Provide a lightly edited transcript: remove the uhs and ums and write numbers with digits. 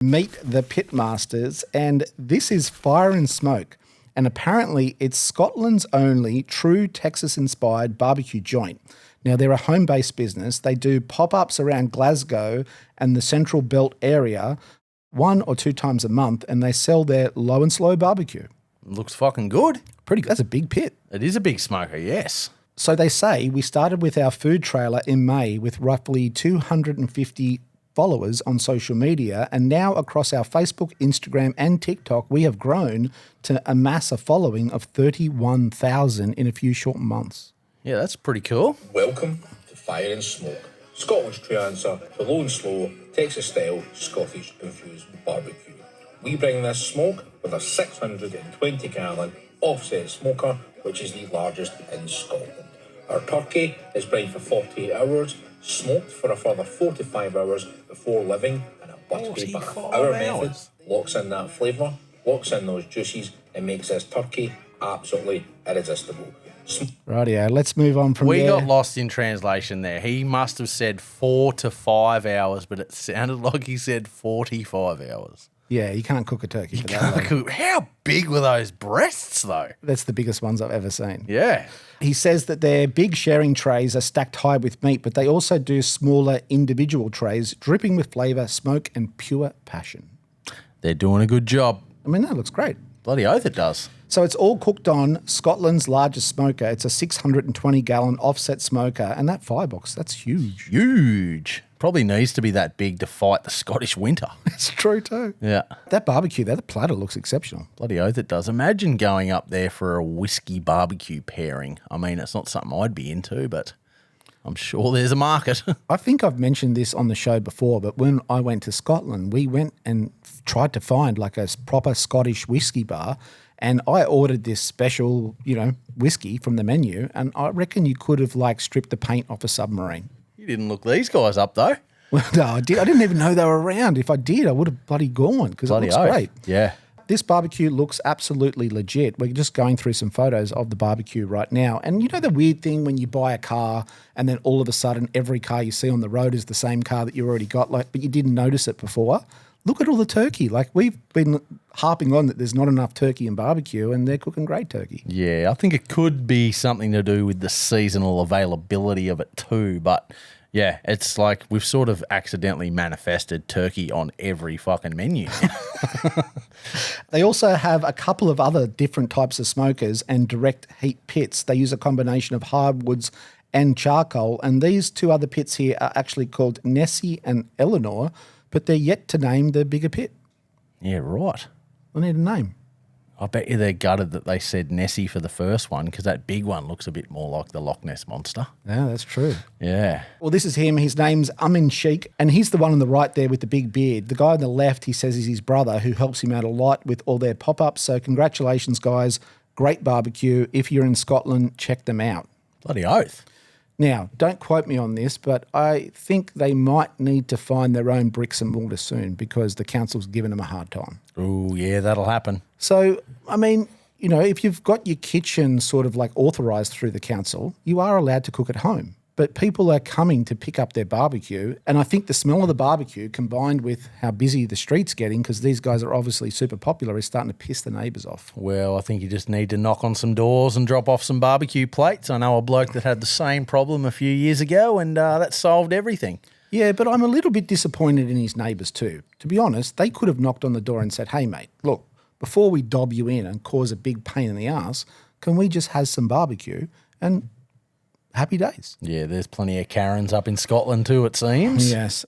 Meet the Pitmasters, and this is Fire and Smoke. And apparently it's Scotland's only true Texas-inspired barbecue joint. Now, they're a home-based business. They do pop-ups around Glasgow and the Central Belt area 1 or 2 times a month, and they sell their low and slow barbecue. Looks fucking good. Pretty good. That's a big pit. It is a big smoker, yes. So they say we started with our food trailer in May with roughly 250 followers on social media, and now across our Facebook, Instagram and TikTok, we have grown to amass a following of 31,000 in a few short months. Yeah, that's pretty cool. Welcome to Fire and Smoke, Scotland's true answer to low and slow, Texas-style, Scottish-infused barbecue. We bring this smoke with a 620-gallon offset smoker, which is the largest in Scotland. Our turkey is brined for 48 hours, smoked for a further 45 hours before living in a buttery bath. Our method locks in that flavour, locks in those juices, and makes this turkey absolutely irresistible. Rightio, let's move on from there. We got lost in translation there. He must have said 4 to 5 hours, but it sounded like he said 45 hours. Yeah, you can't cook a turkey for that long. How big were those breasts, though? That's the biggest ones I've ever seen. Yeah. He says that their big sharing trays are stacked high with meat, but they also do smaller individual trays dripping with flavour, smoke and pure passion. They're doing a good job. I mean, that looks great. Bloody oath it does. So it's all cooked on Scotland's largest smoker. It's a 620-gallon offset smoker, and that firebox, that's huge. Huge. Probably needs to be that big to fight the Scottish winter. It's true too. Yeah. That barbecue, that platter looks exceptional. Bloody oath it does. Imagine going up there for a whiskey barbecue pairing. I mean, it's not something I'd be into, but I'm sure there's a market. I think I've mentioned this on the show before, but when I went to Scotland, we went and tried to find like a proper Scottish whiskey bar, and I ordered this special, whiskey from the menu, and I reckon you could have like stripped the paint off a submarine. You didn't look these guys up, though. Well, no, I did. I didn't even know they were around. If I did, I would have bloody gone because it looks great. Yeah. This barbecue looks absolutely legit. We're just going through some photos of the barbecue right now. And you know the weird thing when you buy a car and then all of a sudden every car you see on the road is the same car that you already got, but you didn't notice it before? Look at all the turkey. Like, we've been harping on that there's not enough turkey in barbecue, and they're cooking great turkey. Yeah, I think it could be something to do with the seasonal availability of it too. But yeah, it's like we've sort of accidentally manifested turkey on every fucking menu. They also have a couple of other different types of smokers and direct heat pits. They use a combination of hardwoods and charcoal, and these 2 other pits here are actually called Nessie and Eleanor, but they're yet to name the bigger pit. Yeah, right. I need a name. I bet you they're gutted that they said Nessie for the first one because that big one looks a bit more like the Loch Ness Monster. Yeah, that's true. Yeah. Well, this is him. His name's Amin Sheikh, and he's the one on the right there with the big beard. The guy on the left, he says, is his brother who helps him out a lot with all their pop-ups. So congratulations, guys. Great barbecue. If you're in Scotland, check them out. Bloody oath. Now, don't quote me on this, but I think they might need to find their own bricks and mortar soon because the council's given them a hard time. Oh, yeah, that'll happen. So, I mean, if you've got your kitchen sort of like authorised through the council, you are allowed to cook at home. But people are coming to pick up their barbecue, and I think the smell of the barbecue combined with how busy the street's getting, because these guys are obviously super popular, is starting to piss the neighbours off. Well, I think you just need to knock on some doors and drop off some barbecue plates. I know a bloke that had the same problem a few years ago, and that solved everything. Yeah, but I'm a little bit disappointed in his neighbours too. To be honest, they could have knocked on the door and said, hey, mate, look, before we dob you in and cause a big pain in the ass, can we just have some barbecue and happy days? Yeah, there's plenty of Karens up in Scotland too, it seems. Yes.